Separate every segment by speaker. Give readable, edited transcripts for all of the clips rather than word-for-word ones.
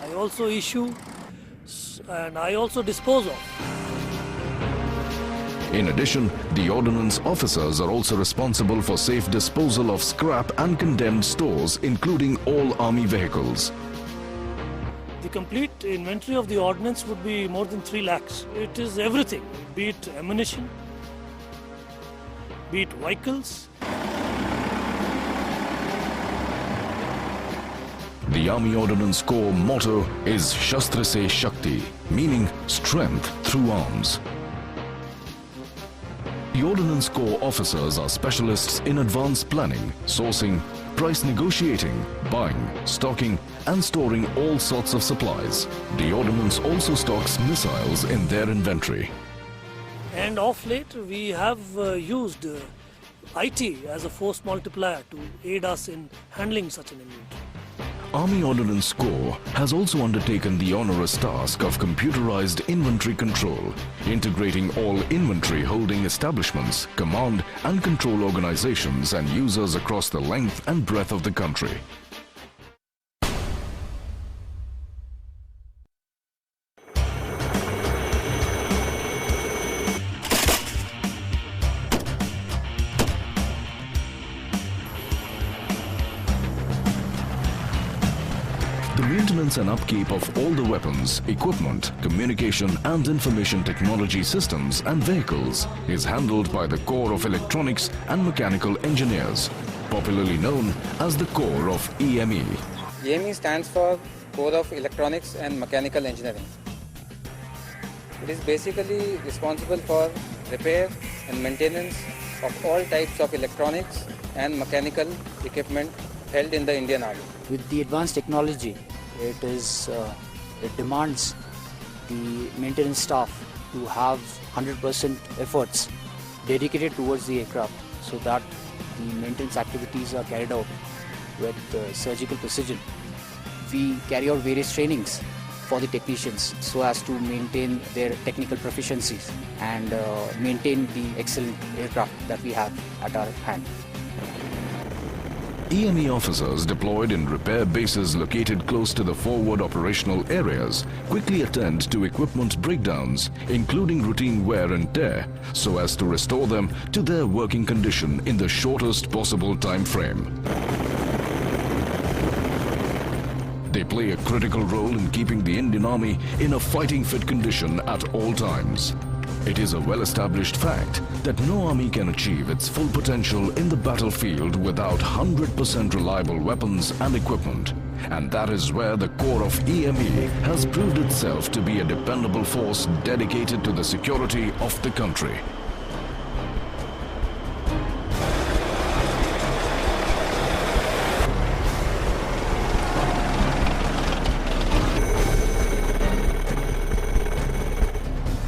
Speaker 1: I also issue and I also dispose of.
Speaker 2: In addition, the ordnance officers are also responsible for safe disposal of scrap and condemned stores, including all army vehicles.
Speaker 1: The complete inventory of the ordnance would be more than 3 lakhs. It is everything, be it ammunition, be it vehicles.
Speaker 2: The Army Ordnance Corps motto is Shastra Se Shakti, meaning strength through arms. The Ordnance Corps officers are specialists in advanced planning, sourcing, price negotiating, buying, stocking and storing all sorts of supplies. The Ordnance also stocks missiles in their inventory.
Speaker 1: And of late we have used IT as a force multiplier to aid us in handling such an inventory.
Speaker 2: Army Ordnance Corps has also undertaken the onerous task of computerized inventory control, integrating all inventory holding establishments, command and control organizations and users across the length and breadth of the country. The maintenance and upkeep of all the weapons, equipment, communication and information technology systems and vehicles is handled by the Corps of Electronics and Mechanical Engineers, popularly known as the Corps of EME.
Speaker 3: EME stands for Corps of Electronics and Mechanical Engineering. It is basically responsible for repair and maintenance of all types of electronics and mechanical equipment held in the Indian Army.
Speaker 4: With the advanced technology, it demands the maintenance staff to have 100% efforts dedicated towards the aircraft so that the maintenance activities are carried out with surgical precision. We carry out various trainings for the technicians so as to maintain their technical proficiencies and maintain the excellent aircraft that we have at our hand.
Speaker 2: EME officers deployed in repair bases located close to the forward operational areas quickly attend to equipment breakdowns, including routine wear and tear, so as to restore them to their working condition in the shortest possible time frame. They play a critical role in keeping the Indian Army in a fighting fit condition at all times. It is a well-established fact that no army can achieve its full potential in the battlefield without 100% reliable weapons and equipment. And that is where the Corps of EME has proved itself to be a dependable force dedicated to the security of the country.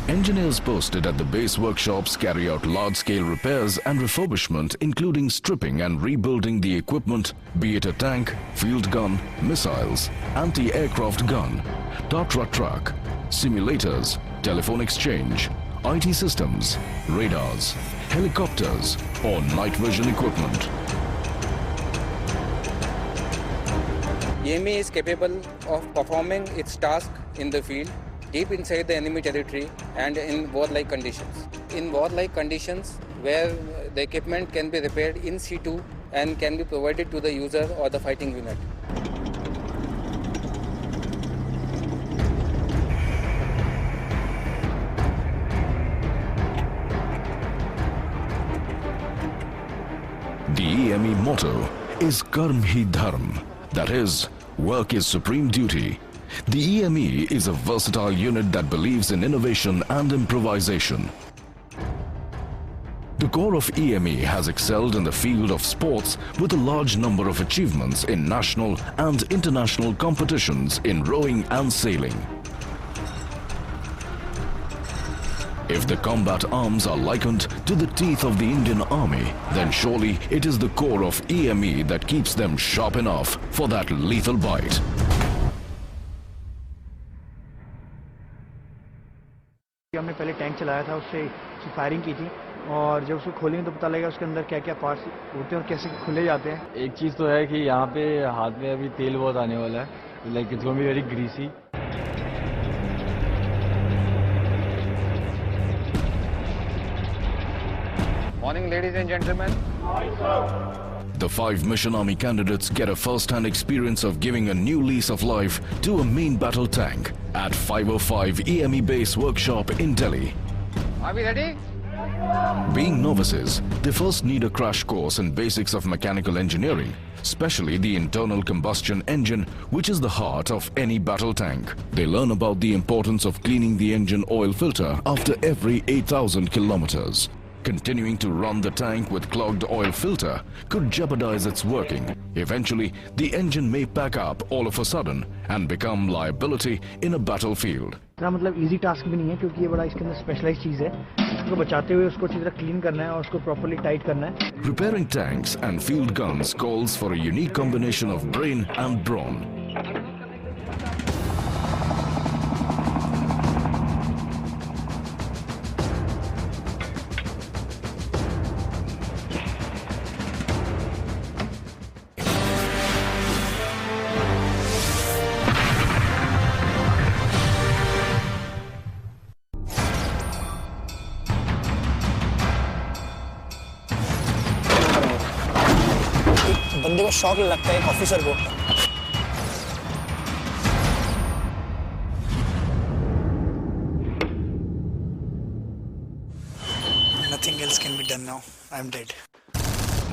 Speaker 2: Engineers posted at the base workshops carry out large-scale repairs and refurbishment, including stripping and rebuilding the equipment, be it a tank, field gun, missiles, anti-aircraft gun, Tatra truck, simulators, telephone exchange, IT systems, radars, helicopters, or night vision equipment.
Speaker 3: EME is capable of performing its task in the field, deep inside the enemy territory and in warlike conditions. In warlike conditions where the equipment can be repaired in situ and can be provided to the user or the fighting unit.
Speaker 2: The EME motto is Karm Hi Dharm, that is, work is supreme duty. The EME is a versatile unit that believes in innovation and improvisation. The Corps of EME has excelled in the field of sports with a large number of achievements in national and international competitions in rowing and sailing. If the combat arms are likened to the teeth of the Indian Army, then surely it is the Corps of EME that keeps them sharp enough for that lethal bite.
Speaker 5: हमने पहले tank चलाया था, उससे firing की थी और जब उसको खोलेंगे तो पता लगेगा उसके अंदर क्या क्या पार्ट्स होते हैं और कैसे खुले जाते हैं।
Speaker 6: एक चीज़ तो है कि यहाँ पे हाथ में अभी तेल बहुत आने वाला है
Speaker 5: Like it's going to be very greasy.
Speaker 3: Morning, ladies and gentlemen.
Speaker 2: The 5 Mission Army candidates get a first-hand experience of giving a new lease of life to a main battle tank at 505 EME Base Workshop in Delhi.
Speaker 3: Are we ready?
Speaker 2: Being novices, they first need a crash course in basics of mechanical engineering, especially the internal combustion engine, which is the heart of any battle tank. They learn about the importance of cleaning the engine oil filter after every 8,000 kilometers. Continuing to run the tank with clogged oil filter could jeopardize its working. Eventually, the engine may pack up all of a sudden and become liability in a battlefield.
Speaker 5: इतना मतलब easy task भी नहीं है क्योंकि ये बड़ा इसके अंदर specialized चीज़ है. उसको बचाते हुए उसको अच्छी तरह clean करना है और उसको properly tight करना है.
Speaker 2: Repairing tanks and field guns calls for a unique combination of brain and brawn.
Speaker 6: बंदे को शॉक लगता है एक ऑफिसर को. Nothing else can be done now. I'm dead.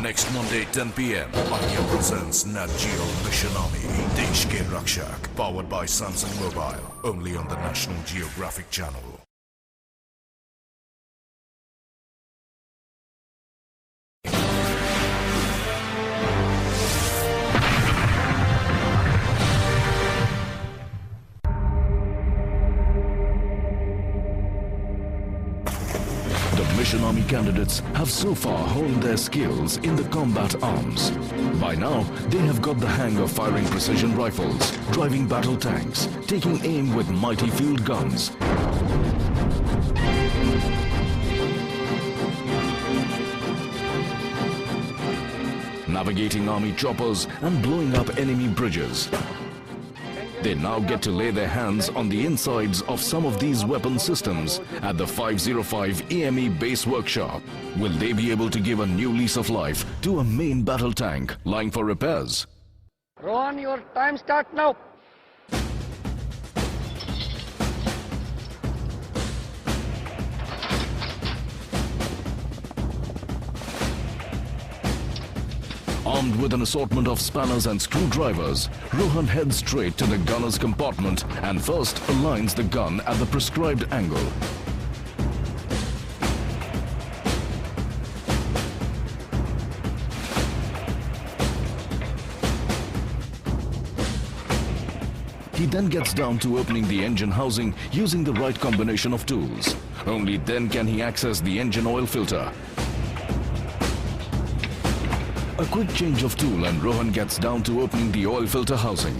Speaker 2: Next Monday, 10 p.m. India presents Nat Geo Mission Army, Desh Ke Rakshak, powered by Samsung Mobile, only on the National Geographic channel. The Mission Army candidates have so far honed their skills in the combat arms. By now, they have got the hang of firing precision rifles, driving battle tanks, taking aim with mighty field guns, navigating army choppers and blowing up enemy bridges. They now get to lay their hands on the insides of some of these weapon systems at the 505 EME Base Workshop. Will they be able to give a new lease of life to a main battle tank lying for repairs?
Speaker 3: Rohan, your time start now.
Speaker 2: Armed with an assortment of spanners and screwdrivers, Rohan heads straight to the gunner's compartment and first aligns the gun at the prescribed angle. He then gets down to opening the engine housing using the right combination of tools. Only then can he access the engine oil filter. A quick change of tool and Rohan gets down to opening the oil filter housing.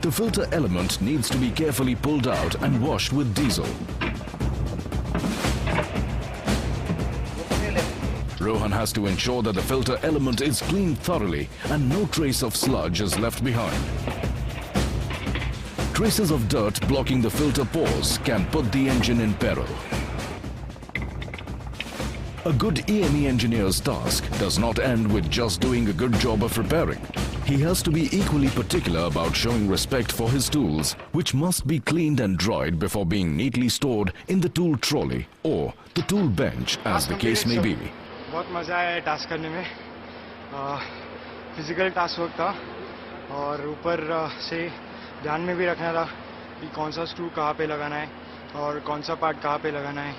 Speaker 2: The filter element needs to be carefully pulled out and washed with diesel. Rohan has to ensure that the filter element is cleaned thoroughly and no trace of sludge is left behind. Traces of dirt blocking the filter pores can put the engine in peril. A good EME engineer's task does not end with just doing a good job of repairing. He has to be equally particular about showing respect for his tools, which must be cleaned and dried before being neatly stored in the tool trolley or the tool bench, as the case may be.
Speaker 5: बहुत मजा आया task करने में. Physical task work था और ऊपर से ध्यान में भी रखना था कि कौन सा स्क्रू कहाँ पे लगाना है और कौन सा पार्ट कहाँ पे लगाना है.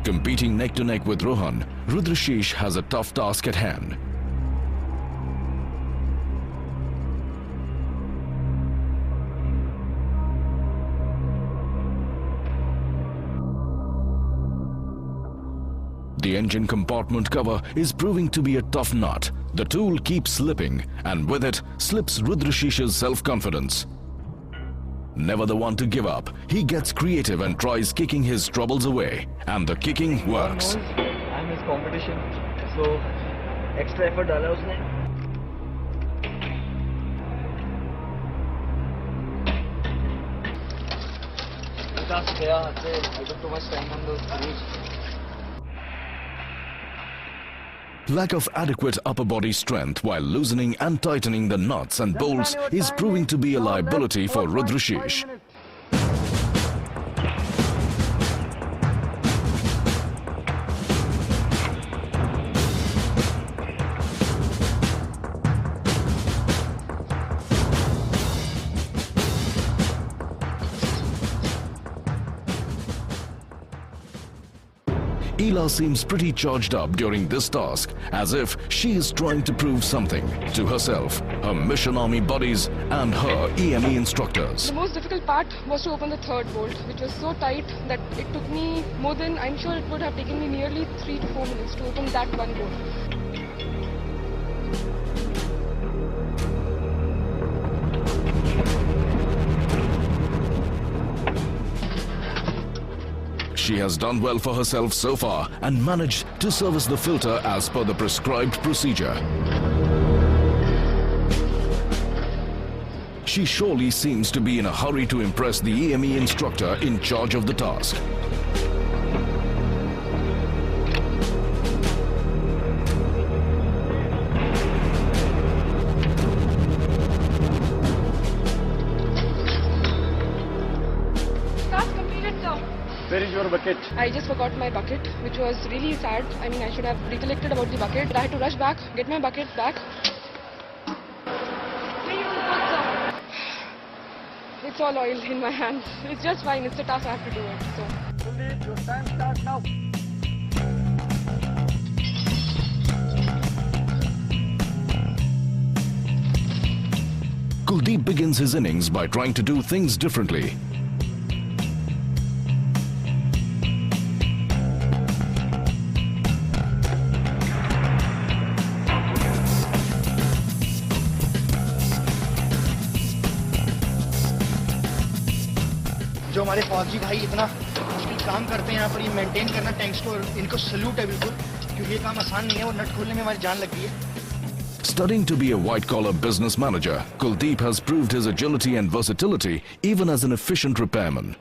Speaker 2: Competing neck to neck with Rohan, Rudrashish has a tough task at hand. The engine compartment cover is proving to be a tough nut. The tool keeps slipping, and with it slips Rudrashish's self-confidence. Never the one to give up, he gets creative and tries kicking his troubles away. And the kicking works.
Speaker 5: I'm his competition, so extra effort डाला उसने. task gaya. I took too much time on those rules.
Speaker 2: Lack of adequate upper body strength while loosening and tightening the nuts and bolts is proving to be a liability for Rudrashish. Ela seems pretty charged up during this task, as if she is trying to prove something to herself, her mission army buddies and her EME instructors.
Speaker 7: The most difficult part was to open the third bolt, which was so tight that it took me more than, I'm sure it would have taken me nearly 3 to 4 minutes to open that one bolt.
Speaker 2: She has done well for herself so far and managed to service the filter as per the prescribed procedure. She surely seems to be in a hurry to impress the EME instructor in charge of the task.
Speaker 5: Where is your bucket?
Speaker 7: I just forgot my bucket, which was really sad. I mean, I should have recollected about the bucket, but I had to rush back, get my bucket back. It's all oil in my hands. It's just fine. It's a task, I have to do it. So.
Speaker 5: Your time starts now.
Speaker 2: Kuldeep begins his innings by trying to do things differently.
Speaker 6: जो हमारे फौजी भाई इतना मुश्किल काम करते हैं यहाँ पर ये मेंटेन करना टैंक्स को, इनको सल्यूट है बिल्कुल, क्योंकि ये काम आसान नहीं है और नट खोलने में हमारी जान लग गई है.
Speaker 2: Studying to be a white-collar business manager, Kuldeep has proved his agility and versatility even as an efficient repairman.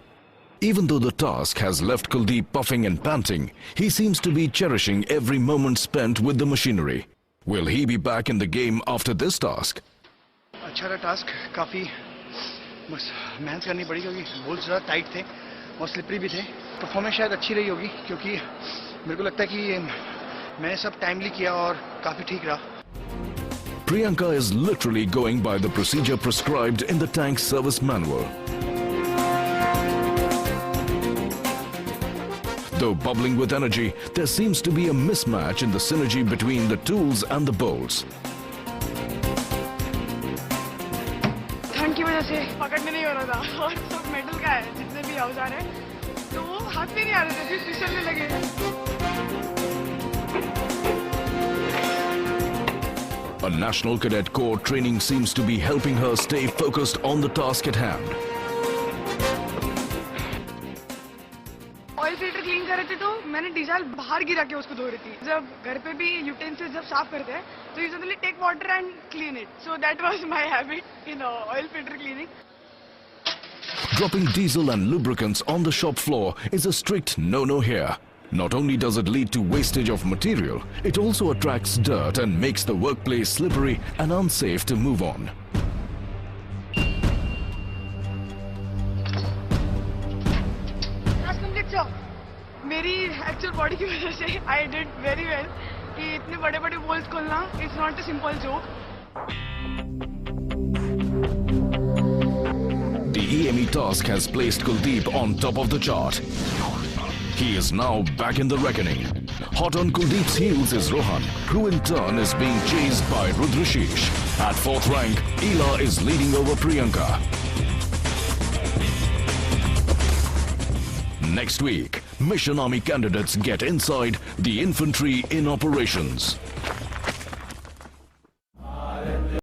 Speaker 2: Even though the task has left Kuldeep puffing and panting, he seems to be cherishing every moment spent with the machinery. Will he be back in the game after this task?
Speaker 6: अच्छा था task, काफ़ी बस मेहनत करनी पड़ी क्योंकि bolts ज़्यादा tight थे और स्लिपरी भी थे. परफॉर्मेंस शायद अच्छी रही होगी क्योंकि मेरे को लगता है कि मैंने सब टाइमली किया और काफ़ी ठीक रहा.
Speaker 2: Priyanka is literally going by the procedure prescribed in the tank service manual. Though bubbling with energy, there seems to be a mismatch in the synergy between the tools and the bolts.
Speaker 7: ठंड की वजह से पकड़ में नहीं हो रहा था और सब मेटल का है जितने भी औजार हैं तो वो हाथ में नहीं आ रहे थे फिर फिसलने लगे.
Speaker 2: A National Cadet Corps training seems to be helping her stay focused on the task at hand.
Speaker 7: Oil filter clean कर रहे थे तो मैंने डीजल बाहर गिरा के उसको धो रही थी. जब घर पे भी यूटेंसिल्स जब साफ करते हैं तो usually take water and clean it. So that was my habit in oil filter cleaning.
Speaker 2: Dropping diesel and lubricants on the shop floor is a strict no-no here. Not only does it lead to wastage of material, it also attracts dirt and makes the workplace slippery and unsafe to move on.
Speaker 7: मेरी actual body की वजह से I did very well कि इतने बड़े बड़े balls खोलना it's not a simple joke.
Speaker 2: The EME task has placed Kuldeep on top of the chart. He is now back in the reckoning. Hot on Kuldeep's heels is Rohan, who in turn is being chased by Rudrashish. At 4th rank, Ela is leading over Priyanka. Next week, Mission Army candidates get inside the infantry in operations.